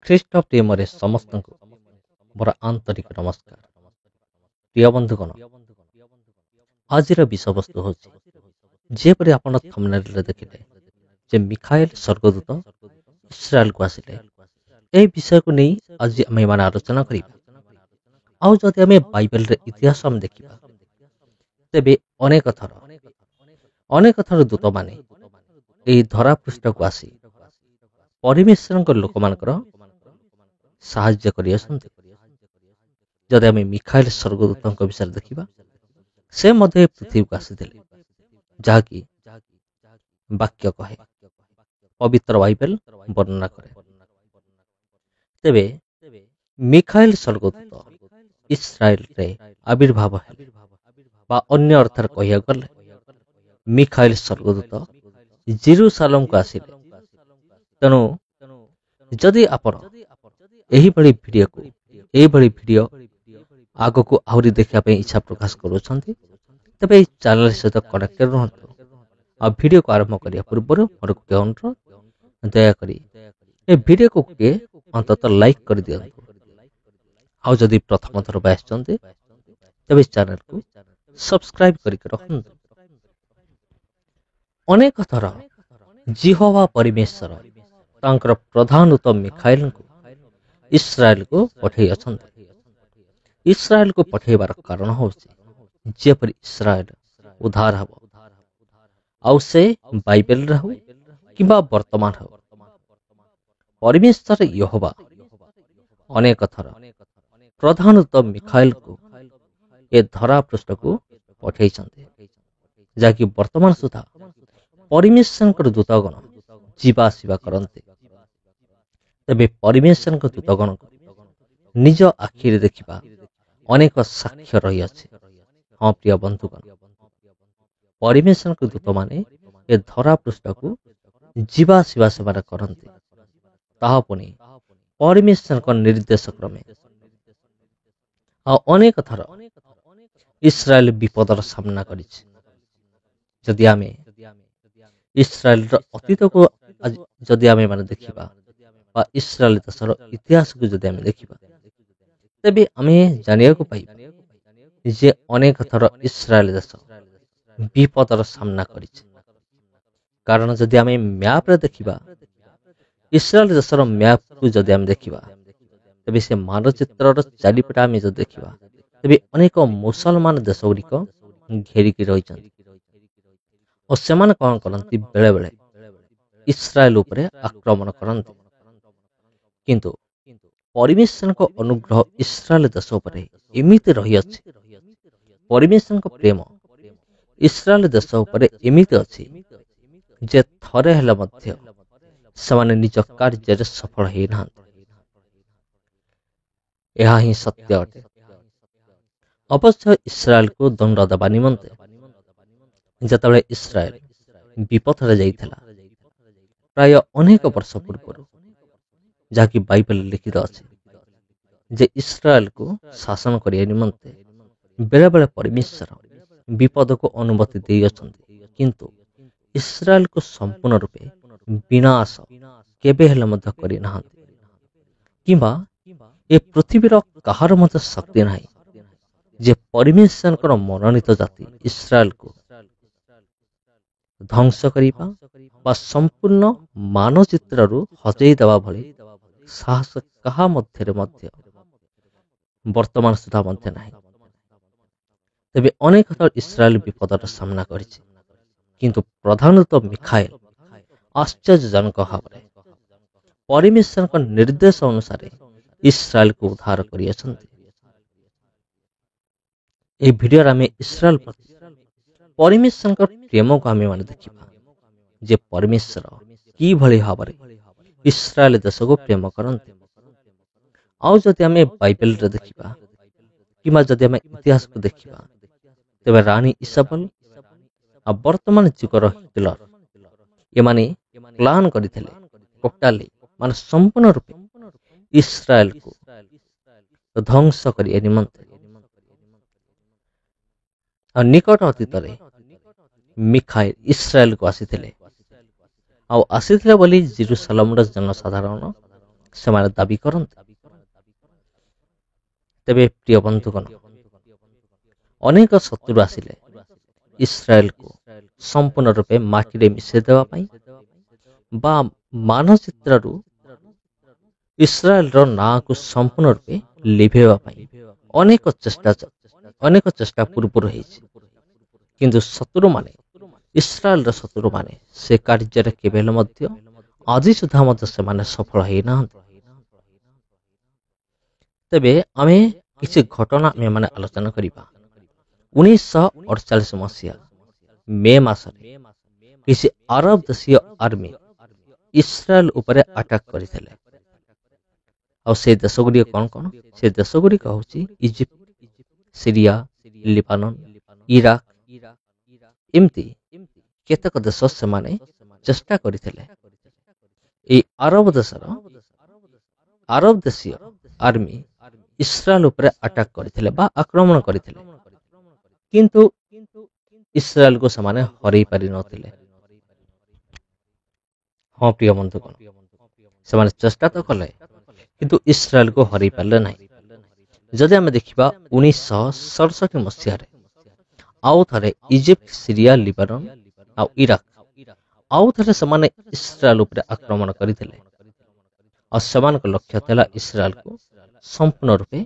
ଖ୍ରୀଷ୍ଟ ପ୍ରେମରେ ସମସ୍ତଙ୍କୁ ମୋର ଆନ୍ତରିକ ନମସ୍କାର। ପ୍ରିୟ ବନ୍ଧୁଗଣ, ଆଜିର ବିଷୟବସ୍ତୁ ହେଉଛି ଯେପରି ଆପଣ ଥମ୍ବନେଲରେ ଦେଖିଲେ ଯେ ମିଖାଏଲ ସ୍ୱର୍ଗଦୂତ ଇସ୍ରାଏଲକୁ ଆସିଲେ। ଏହି ବିଷୟକୁ ନେଇ ଆଜି ଆମେମାନେ ଆଲୋଚନା କରିବା। ଆଉ ଯଦି ଆମେ ବାଇବେଲର ଇତିହାସ ଦେଖିବା, ତେବେ ଅନେକ ଥର ଦୂତମାନେ ଏହି ଧରାପୃଷ୍ଠକୁ ଆସି ପରମେଶ୍ୱରଙ୍କ ଲୋକମାନଙ୍କର ସାହାଯ୍ୟ କରିଆସନ୍ତି। ଯଦି ଆମେ ମିଖାଏଲ ସ୍ୱର୍ଗଦୂତଙ୍କ ବିଷୟରେ ଦେଖିବା, ସେ ମଧ୍ୟ ଏ ପୃଥିବୀକୁ ଆସିଥିଲେ, ଯାହାକି ବାକ୍ୟ କହେ, ପବିତ୍ର ବାଇବେଲ ବର୍ଣ୍ଣନା କରେ। ତେବେ ମିଖାଏଲ ସ୍ୱର୍ଗଦୂତ ଇସ୍ରାଏଲରେ ଆବିର୍ଭାବ ହେଲେ, ବା ଅନ୍ୟ ଅର୍ଥରେ କହିବାକୁ ଗଲେ ମିଖାଏଲ ସ୍ୱର୍ଗଦୂତ ଜେରୁସାଲେମକୁ ଆସିଲେ। ତେଣୁ ଯଦି ଆପଣ ଏହିଭଳି ଭିଡ଼ିଓ ଆଗକୁ ଆହୁରି ଦେଖିବା ପାଇଁ ଇଚ୍ଛା ପ୍ରକାଶ କରୁଛନ୍ତି, ତେବେ ଏହି ଚ୍ୟାନେଲ ସହିତ କନେକ୍ଟେଡ ରୁହନ୍ତୁ। ଆଉ ଭିଡ଼ିଓକୁ ଆରମ୍ଭ କରିବା ପୂର୍ବରୁ ମୋର ଗୋଟିଏ ଅନୁରୋଧ, ଦୟାକରି ଏ ଭିଡ଼ିଓକୁ ଅନ୍ତତଃ ଲାଇକ୍ କରିଦିଅନ୍ତୁ। ଆଉ ଯଦି ପ୍ରଥମ ଥର ପାଇଁ ଆସିଛନ୍ତି, ତେବେ ଚ୍ୟାନେଲକୁ ସବସ୍କ୍ରାଇବ କରିକି ରଖନ୍ତୁ। ଅନେକ ଥର ଯେହୋବା ପରମେଶ୍ୱର ତାଙ୍କର ପ୍ରଧାନଦୂତ ମିଖାଏଲଙ୍କୁ ଇସ୍ରାଏଲକୁ ପଠାଇଅଛନ୍ତି। ଇସ୍ରାଏଲକୁ ପଠାଇବାର କାରଣ ହେଉଛି ଯେପରି ଇସ୍ରାଏଲ ଉଦ୍ଧାର ହେବ। ଆଉ ସେ ବାଇବେଲରେ ହେଉ କିମ୍ବା ବର୍ତ୍ତମାନ ହେଉ, ପରମେଶ୍ୱର ଯେହୋବା ଅନେକ ଥର ପ୍ରଧାନଦୂତ ମିଖାଏଲକୁ ଏ ଧରାପୃଷ୍ଠକୁ ପଠାଇଛନ୍ତି, ଯାହାକି ବର୍ତ୍ତମାନ ସୁଦ୍ଧା ପରମେଶ୍ୱରଙ୍କର ଦୂତଗଣ ଯିବା ଆସିବା କରନ୍ତି। ତେବେ ପରମେଶ୍ୱରଙ୍କ ଦୂତଗଣକୁ ନିଜ ଆଖିରେ ଦେଖିବା ଅନେକ ସାକ୍ଷ୍ୟ ରହିଅଛି। ହଁ ପ୍ରିୟ ବନ୍ଧୁଗଣ, ପରମେଶ୍ୱରଙ୍କ ଦୂତମାନେ ଏ ଧରାପୃଷ୍ଠକୁ ଯିବା ଆସିବା ସେମାନେ କରନ୍ତି, ତାହା ପୁଣି ପରମେଶ୍ୱରଙ୍କ ନିର୍ଦ୍ଦେଶ କ୍ରମେ। ଆଉ ଅନେକ ଥର ଇସ୍ରାଏଲ ବିପଦର ସାମ୍ନା କରିଛି। ଯଦି ଆମେ ଇସ୍ରାଏଲର ଅତୀତକୁ ଯଦି ଆମେ ଦେଖିବା, ବା ଇସ୍ରାଏଲ ଦେଶର ଇତିହାସକୁ ଯଦି ଆମେ ଦେଖିବା, ତେବେ ଆମେ ଜାଣିବାକୁ ପାଇବା ଯେ ଅନେକ ଥର ଇସ୍ରାଏଲ ଦେଶ ବିପଦର ସାମ୍ନା କରିଛି। କାରଣ ଯଦି ଆମେ ମ୍ୟାପରେ ଦେଖିବା, ଇସ୍ରାଏଲ ଦେଶର ମ୍ୟାପକୁ ଯଦି ଆମେ ଦେଖିବା, ତେବେ ସେ ମାନଚିତ୍ରର ଚାରିପଟେ ଆମେ ଯଦି ଦେଖିବା, ତେବେ ଅନେକ ମୁସଲମାନ ଦେଶ ଗୁଡ଼ିକ ଘେରିକି ରହିଛନ୍ତି। ଓ ସେମାନେ କ'ଣ କରନ୍ତି, ବେଳେ ବେଳେ ଇସ୍ରାଏଲ ଉପରେ ଆକ୍ରମଣ କରନ୍ତି। କିନ୍ତୁ ପରମେଶ୍ୱରଙ୍କ ଅନୁଗ୍ରହ ଇସ୍ରାଏଲ ଦେଶ ଉପରେ ଏମିତି ରହିଅଛି, ପରମେଶ୍ୱରଙ୍କ ପ୍ରେମ ଇସ୍ରାଏଲ ଦେଶ ଉପରେ ଏମିତି ଅଛି ଯେ ଥରେ ହେଲେ ମଧ୍ୟ ସେମାନେ ନିଜ କାର୍ଯ୍ୟରେ ସଫଳ ହେଇନାହାନ୍ତି। ଏହା ହିଁ ସତ୍ୟ ଅଟେ। ଅବଶ୍ୟ ଇସ୍ରାଏଲକୁ ଦଣ୍ଡ ଦେବା ନିମନ୍ତେ ଯେତେବେଳେ ଇସ୍ରାଏଲ ବିପଥରେ ଯାଇଥିଲା, ପ୍ରାୟ ଅନେକ ବର୍ଷ ପୂର୍ବରୁ, ଯାହାକି ବାଇବେଲ ଲିଖିତ ଅଛି ଯେ ଇସ୍ରାଏଲକୁ ଶାସନ କରିବା ନିମନ୍ତେ ବେଳେବେଳେ ପରମେଶ୍ୱର ବିପଦକୁ ଅନୁମତି ଦେଇଅଛନ୍ତି। କିନ୍ତୁ ଇସ୍ରାଏଲକୁ ସମ୍ପୂର୍ଣ୍ଣ ରୂପେ ବିନାଶ କେବେ ହେଲେ ମଧ୍ୟ କରିନାହାନ୍ତି, କିମ୍ବା ଏ ପୃଥିବୀର କାହାର ମଧ୍ୟ ଶକ୍ତି ନାହିଁ ଯେ ପରମେଶ୍ୱରଙ୍କର ମନୋନୀତ ଜାତି ଇସ୍ରାଏଲକୁ ଧ୍ୱଂସ କରିବା ବା ସମ୍ପୂର୍ଣ୍ଣ ମାନଚିତ୍ରରୁ ହଜେଇ ଦେବା ଭଳି ସାହସ କାହା ମଧ୍ୟରେ ମଧ୍ୟ ବର୍ତ୍ତମାନ ସୁଦ୍ଧା ମଧ୍ୟ ନାହିଁ। ତେବେ ଅନେକ ଥର ଇସ୍ରାଏଲ ବିପଦର ସାମ୍ନା କରିଛି, କିନ୍ତୁ ପ୍ରଧାନତଃ ମିଖାଏଲ ଆଶ୍ଚର୍ଯ୍ୟଜନକ ଭାବରେ ପରମେଶ୍ୱରଙ୍କ ନିର୍ଦ୍ଦେଶ ଅନୁସାରେ ଇସ୍ରାଏଲକୁ ଉଦ୍ଧାର କରିଅଛନ୍ତି। ଏହି ଭିଡ଼ିଓରେ ଆମେ ଇସ୍ରାଏଲ ପ୍ରତି ପରମେଶ୍ୱରଙ୍କ ପ୍ରେମକୁ ଆମେମାନେ ଦେଖିବା ଯେ ପରମେଶ୍ୱର କିଭଳି ଭାବରେ ଇସ୍ରାଏଲ ଦେଶକୁ ପ୍ରେମ କରନ୍ତି। ଆଉ ଯଦି ଆମେ ବାଇବେଲରେ ଦେଖିବା କିମ୍ବା ଯଦି ଆମେ ଇତିହାସକୁ ଦେଖିବା, ତେବେ ରାଣୀ ଇସାବେଲ ଆଉ ବର୍ତ୍ତମାନ ଯୁଗର ହିଟଲର ଏମାନେ ପ୍ଲାନ୍ କରିଥିଲେ ଟୋଟାଲି ସମ୍ପୂର୍ଣ୍ଣ ରୂପେ ଇସ୍ରାଏଲକୁ ଧ୍ୱଂସ କରିବା ନିମନ୍ତେ। ଆଉ ନିକଟ ଅତୀତରେ ମିଖାଏଲ ଇସ୍ରାଏଲକୁ ଆସିଥିଲେ, ଆଉ ଆସିଥିଲେ ବୋଲି ଜେରୁସାଲେମର ଜନସାଧାରଣ ସେମାନେ ଦାବି କରନ୍ତି। ତେବେ ପ୍ରିୟ ବନ୍ଧୁଗଣ, ଅନେକ ଶତ୍ରୁ ଆସିଲେ ଇସ୍ରାଏଲକୁ ସମ୍ପୂର୍ଣ୍ଣ ରୂପେ ମାଟିରେ ମିଶାଇ ଦେବା ପାଇଁ ବା ମାନଚିତ୍ରରୁ ଇସ୍ରାଏଲର ନାଁକୁ ସମ୍ପୂର୍ଣ୍ଣ ରୂପେ ଲିଭେଇବା ପାଇଁ ଅନେକ ଚେଷ୍ଟା ପୂର୍ବରୁ ହେଇଛି। କିନ୍ତୁ ଶତ୍ରୁମାନେ, ଇସ୍ରାଏଲର ଶତ୍ରୁମାନେ ସେ କାର୍ଯ୍ୟରେ କେବେ ହେଲେ ମଧ୍ୟ ଆଜି ସୁଦ୍ଧା ମଧ୍ୟ ସେମାନେ ସଫଳ ହେଇନାହାନ୍ତି। ତେବେ ଆମେ କିଛି ଘଟଣା ଆମେମାନେ ଆଲୋଚନା କରିବା। 1948 ମସିହା ମେ ମାସରେ କିଛି ଆରବ ଦେଶୀୟ ଆର୍ମି ଇସ୍ରାଏଲ ଉପରେ ଆଟାକ୍ କରିଥିଲେ। ଆଉ ସେ ଦେଶଗୁଡ଼ିକ କ'ଣ କ'ଣ? ସେ ଦେଶଗୁଡ଼ିକ ହେଉଛି ଇଜିପ୍ଟ, ସିରିଆ, ଲିବାନନ, ଇରାକ, ଏମିତି କେତେକ ଦେଶ ସେମାନେ ଚେଷ୍ଟା କରିଥିଲେ ଏହି ଆରବ ଦେଶୀୟ ଆର୍ମି ଇସ୍ରାଏଲ ଉପରେ ଆଟାକ୍ କରିଥିଲେ ବା ଆକ୍ରମଣ କରିଥିଲେ। କିନ୍ତୁ ଇସ୍ରାଏଲକୁ ସେମାନେ ହରାଇ ପାରିନଥିଲେ। ହଁ ପ୍ରିୟ ବନ୍ଧୁଗଣ, ସେମାନେ ଚେଷ୍ଟା ତ କଲେ କିନ୍ତୁ ଇସ୍ରାଏଲକୁ ହରାଇ ପାରିଲେ ନାହିଁ। ଯଦି ଆମେ ଦେଖିବା 1967 ମସିହାରେ ଆଉ ଥରେ ଇଜିପ୍ଟ, ସିରିଆ, ଲିବାନନ ଆଉ ଇରାକ ଆଉ ଥରେ ସେମାନେ ଇସ୍ରାଏଲ ଉପରେ ଆକ୍ରମଣ କରିଥିଲେ। ଆଉ ସେମାନଙ୍କ ଲକ୍ଷ୍ୟ ଥିଲା ଇସ୍ରାଏଲକୁ ସମ୍ପୂର୍ଣ୍ଣ ରୂପେ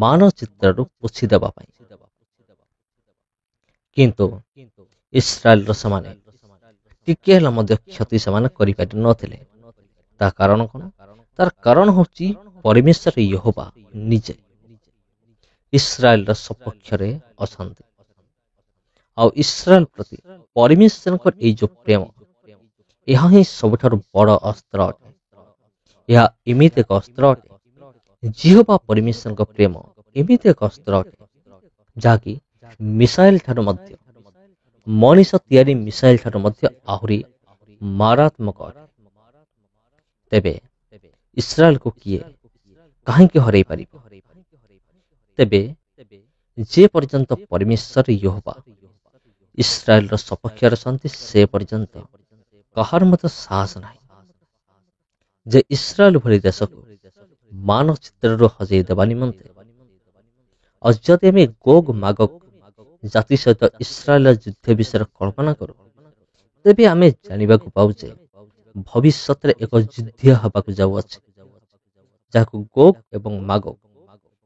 ମାନଚିତ୍ରରୁ ପୋଛି ଦେବା ପାଇଁ। କିନ୍ତୁ ଇସ୍ରାଏଲର ସେମାନେ ଟିକେ ହେଲେ ମଧ୍ୟ କ୍ଷତି ସେମାନେ କରିପାରି ନଥିଲେ। ତା କାରଣ କ'ଣ? ତାର କାରଣ ହେଉଛି ପରମେଶ୍ୱର ୟେହୋବା ନିଜେ ଇସ୍ରାଏଲର ସପକ୍ଷରେ ଅଛନ୍ତି। ଆଉ ଇସ୍ରାଏଲ ପ୍ରତି ପରମେଶ୍ୱରଙ୍କର ଏଇ ଯୋଉ ପ୍ରେମ, ଏହା ହିଁ ସବୁଠାରୁ ବଡ଼ ଅସ୍ତ୍ର ଅଟେ। ଏହା ଏମିତି ଏକ ଅସ୍ତ୍ର ଅଟେ, ଯେହୋବା ପରମେଶ୍ୱରଙ୍କ ପ୍ରେମ ଏମିତି ଏକ ଅସ୍ତ୍ର ଅଟେ ଯାହାକି ମିସାଇଲ ଠାରୁ ମଧ୍ୟ, ମଣିଷ ତିଆରି ମିସାଇଲ ଠାରୁ ମଧ୍ୟ ଆହୁରି ମାରାତ୍ମକ ଅଟେ। ତେବେ ଇସ୍ରାଏଲକୁ କିଏ କାହିଁକି ହରାଇ ପାରିବ? ତେବେ ଯେ ପର୍ଯ୍ୟନ୍ତ ପରମେଶ୍ୱର ୟେହୋବା ଇସ୍ରାଏଲର ସପକ୍ଷରେ ଅଛନ୍ତି, ସେ ପର୍ଯ୍ୟନ୍ତ କାହାର ମଧ୍ୟ ସାହସ ନାହିଁ ଯେ ଇସ୍ରାଏଲ ଭଳି ଦେଶକୁ ମାନଚିତ୍ରରୁ ହଜେଇ ଦେବା ନିମନ୍ତେ। ଆଉ ଯଦି ଆମେ ଗୋଗ ମାଗୋଗ ଜାତି ସହିତ ଇସ୍ରାଏଲର ଯୁଦ୍ଧ ବିଷୟରେ କଳ୍ପନା କରୁ, ତେବେ ଆମେ ଜାଣିବାକୁ ପାଉ ଯେ ଭବିଷ୍ୟତରେ ଏକ ଯୁଦ୍ଧ ହେବାକୁ ଯାଉଅଛି, ଯାହାକୁ ଗୋଗ ଏବଂ ମାଗୋଗ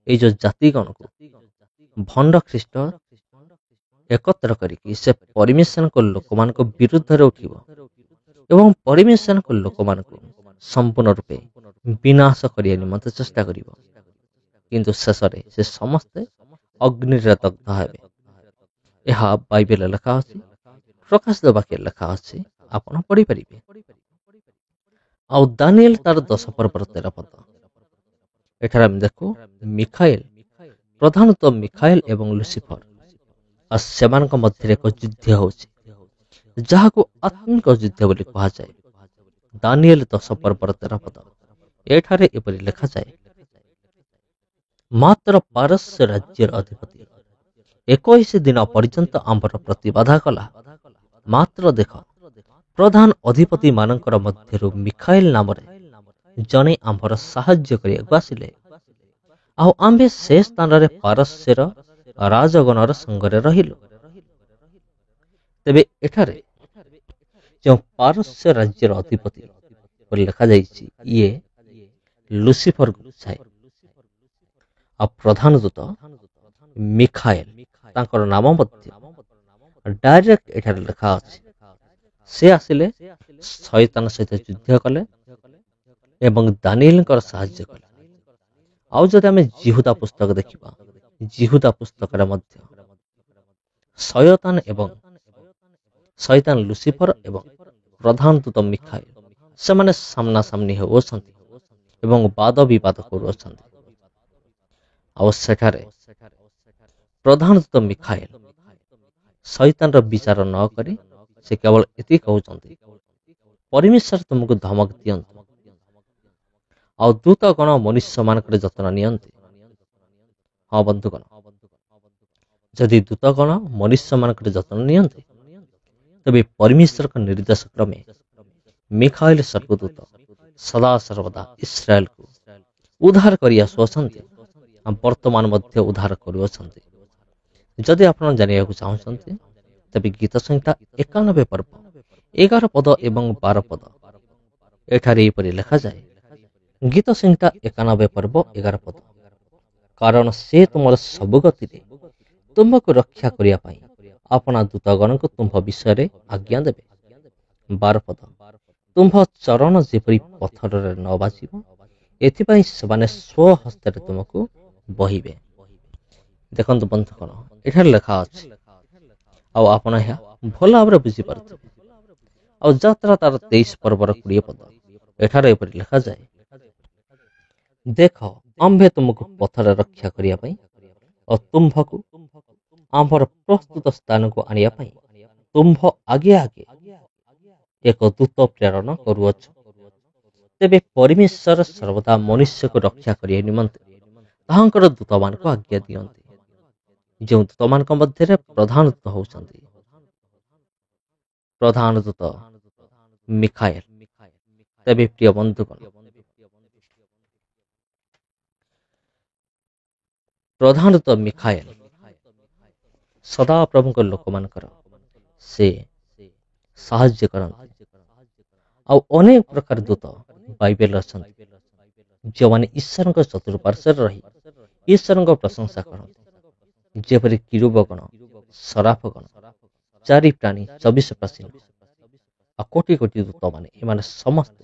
ଏଇ ଯୋଉ ଜାତିଗଣକୁ ଭଣ୍ଡ ଖ୍ରୀଷ୍ଟ ଏକତ୍ର କରିକି ସେ ପରମେଶ୍ୱରଙ୍କ ଲୋକମାନଙ୍କ ବିରୁଦ୍ଧରେ ଉଠିବ ଏବଂ ପରମେଶ୍ୱରଙ୍କ ଲୋକମାନଙ୍କୁ ସମ୍ପୂର୍ଣ୍ଣ ରୂପେ ବିନାଶ କରିବା ନିମନ୍ତେ ଚେଷ୍ଟା କରିବ। କିନ୍ତୁ ଶେଷରେ ସେ ସମସ୍ତେ ଅଗ୍ନିରେ ଦଗ୍ଧ ହେବେ। ଏହା ବାଇବେଲରେ ଲେଖା ଅଛି, ପ୍ରକାଶିତ ବାକ୍ୟରେ ଲେଖା ଅଛି, ଆପଣ ପଢିପାରିବେ। ଆଉ ଦାନିଏଲ ତାର 10 ପର୍ବର 13 ପଦ, ଏଠାରେ ଆମେ ଦେଖୁ ମିଖାଏଲ, ପ୍ରଧାନତଃ ମିଖାଏଲ ଏବଂ ଲୁସିଫର, ଆଉ ସେମାନଙ୍କ ମଧ୍ୟରେ ଏକ ଯୁଦ୍ଧ ହେଉଛି ଯାହାକୁ ଆତ୍ମିକ ଯୁଦ୍ଧ ବୋଲି କୁହାଯାଏ। ଦାନିଏଲ 10 ପର୍ବର 13 ପଦ, ଏଠାରେ ଏପରି ଲେଖାଯାଏ, ମାତ୍ର ପାରସ୍ୟ ରାଜ୍ୟର ଅଧିପତି 21 ଦିନ ପର୍ଯ୍ୟନ୍ତ ଆମ୍ଭର ପ୍ରତିବାଧା କଲା। ମାତ୍ର ଦେଖ, ପ୍ରଧାନ ଅଧିପତି ମାନଙ୍କର ମଧ୍ୟରୁ ମିଖାଏଲ ନାମରେ ଜଣେ ଆମ୍ଭର ସାହାଯ୍ୟ କରିବାକୁ ଆସିଲେ, ଆଉ ଆମ୍ଭେ ସେ ସ୍ଥାନରେ ପାରସ୍ୟର ରାଜଗଣର ସଙ୍ଗରେ ରହିଲୁ। ତେବେ ଏଠାରେ ଯେଉଁ ପାରସ୍ୟ ରାଜ୍ୟର ଅଧିପତି ବୋଲି ଲେଖାଯାଇଛି, ଇଏ ଲୁସିଫରକୁ ବୁଝାଏ। ଆଉ ପ୍ରଧାନ ଦୂତ ମିଖାଏଲ, ତାଙ୍କର ନାମ ମଧ୍ୟ ଡାଇରେକ୍ଟ ଏଠାରେ ଲେଖା ଅଛି। ସେ ଆସିଲେ, ଶୟତାନ ସହିତ ଯୁଦ୍ଧ କଲେ ଏବଂ ଦାନିଏଲଙ୍କର ସାହାଯ୍ୟ କଲେ। ଆଉ ଯଦି ଆମେ ଜିହୁଦା ପୁସ୍ତକ ଦେଖିବା, ଜିହୁଦା ପୁସ୍ତକରେ ମଧ୍ୟ ଶୟତାନ ଲୁସିଫର ଏବଂ ପ୍ରଧାନ ଦୂତ ମିଖାଏଲ ସେମାନେ ସାମ୍ନା ସାମ୍ନି ହେଉଅଛନ୍ତି ଏବଂ ବାଦ ବିବାଦ କରୁଅଛନ୍ତି। ଆଉ ସେଠାରେ ପ୍ରଧାନ ଦୂତ ମିଖାଏଲ ଶୟତାନର ବିଚାର ନ କରି ସେ କେବଳ ଏତିକି କହୁଛନ୍ତି, ପରମେଶ୍ୱର ତୁମକୁ ଧମକ ଦିଅନ୍ତୁ ଆଉ ଦୂତଗଣ ମନୁଷ୍ୟମାନଙ୍କର ଯତ୍ନ ନିଅନ୍ତି। ହଁ ବନ୍ଧୁଗଣ, ଯଦି ଦୂତଗଣ ମନୁଷ୍ୟମାନଙ୍କର ଯତ୍ନ ନିଅନ୍ତି, ତେବେ ପରମେଶ୍ୱରଙ୍କ ନିର୍ଦ୍ଦେଶ କ୍ରମେ ମିଖାଏଲ ସ୍ୱର୍ଗଦୂତ ସଦା ସର୍ବଦା ଇସ୍ରାଏଲକୁ ଉଦ୍ଧାର କରି ଆସୁଅଛନ୍ତି, ବର୍ତ୍ତମାନ ମଧ୍ୟ ଉଦ୍ଧାର କରୁଅଛନ୍ତି। ଯଦି ଆପଣ ଜାଣିବାକୁ ଚାହୁଁଛନ୍ତି, ତେବେ ଗୀତ ସଂହିତା 91 ପର୍ବ 11 ପଦ ଏବଂ 12 ପଦ ଏଠାରେ ଏହିପରି ଲେଖାଯାଏ। ଗୀତ ସଂହିତା 91 ପର୍ବ 11 ପଦ, କାରଣ ସେ ତୁମର ସବୁ ଗତିରେ ତୁମ୍ଭକୁ ରକ୍ଷା କରିବା ପାଇଁ ଆପଣା ଦୂତଗଣଙ୍କୁ ତୁମ୍ଭ ବିଷୟରେ ଆଜ୍ଞା ଦେବେ। 12 ପଦ, ତୁମ୍ଭ ଚରଣ ଯେପରି ପଥରରେ ନ ବାଜିବ, ଏଥିପାଇଁ ସେମାନେ ସ୍ୱହସ୍ତରେ ତୁମକୁ ବହିବେ। ଦେଖନ୍ତୁ ବନ୍ଧୁଗଣ, ଏଠାରେ ଲେଖା ଅଛି, ଆଉ ଆପଣ ଏହା ଭଲ ଭାବରେ ବୁଝିପାରୁଥିବେ। ଆଉ ଯାତ୍ରା ତାର 23 ପର୍ବର 20 ପଦ ଏଠାରେ ଏପରି ଲେଖାଯାଏ। ଦେଖ, ଆମ୍ଭେ ତୁମକୁ ପଥରେ ରକ୍ଷା କରିବା ପାଇଁ ଓ ତୁମ୍ଭକୁ ଆମ୍ଭର ପ୍ରସ୍ତୁତ ସ୍ଥାନକୁ ଆଣିବା ପାଇଁ ତୁମ୍ଭ ଆଗେ ଆଗେ ଏକ ଦୂତ ପ୍ରେରଣ କରୁଅଛୁ। ତେବେ ପରମେଶ୍ୱର ସର୍ବଦା ମନୁଷ୍ୟକୁ ରକ୍ଷା କରିବା ନିମନ୍ତେ ତାହାଙ୍କର ଦୂତମାନଙ୍କୁ ଆଜ୍ଞା ଦିଅନ୍ତି, ଯେଉଁ ଦୂତମାନଙ୍କ ମଧ୍ୟରେ ପ୍ରଧାନ ଦୂତ ହେଉଛନ୍ତି ପ୍ରଧାନ ଦୂତ ମିଖାଏଲ। ତେବେ ପ୍ରିୟ ବନ୍ଧୁଗଣ, ପ୍ରଧାନ ଦୂତ ମିଖାଏଲ ସଦାପ୍ରଭୁଙ୍କ ଲୋକମାନଙ୍କର ସେ ସାହାଯ୍ୟ କରନ୍ତି। ଆଉ ଅନେକ ପ୍ରକାର ଦୂତ ବାଇବେଲରେ ଅଛନ୍ତି, ଯେଉଁମାନେ ଈଶ୍ୱରଙ୍କ ଚତୁଃପାର୍ଶ୍ୱରେ ରହି ଈଶ୍ୱରଙ୍କ ପ୍ରଶଂସା କରନ୍ତି, ଯେପରି କିରୁବଗଣ, ସରାଫଗଣ, ଚାରି ପ୍ରାଣୀ, 24 ପ୍ରାଚୀନ ଆଉ କୋଟି କୋଟି ଦୂତମାନେ। ଏମାନେ ସମସ୍ତେ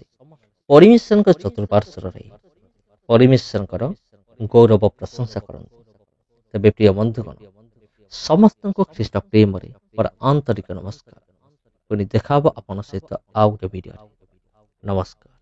ପରମେଶ୍ୱରଙ୍କ ଚତୁଃପାର୍ଶ୍ୱରେ ରହି ପରମେଶ୍ୱରଙ୍କର ଗୌରବ ପ୍ରଶଂସା କରନ୍ତି। ତେବେ ପ୍ରିୟ ବନ୍ଧୁଗଣ, ସମସ୍ତଙ୍କୁ ଖ୍ରୀଷ୍ଟ ପ୍ରେମରେ ମୋର ଆନ୍ତରିକ ନମସ୍କାର। ପୁଣି ଦେଖା ହେବ ଆପଣଙ୍କ ସହିତ ଆଉ ଗୋଟେ ଭିଡ଼ିଓରେ। ନମସ୍କାର।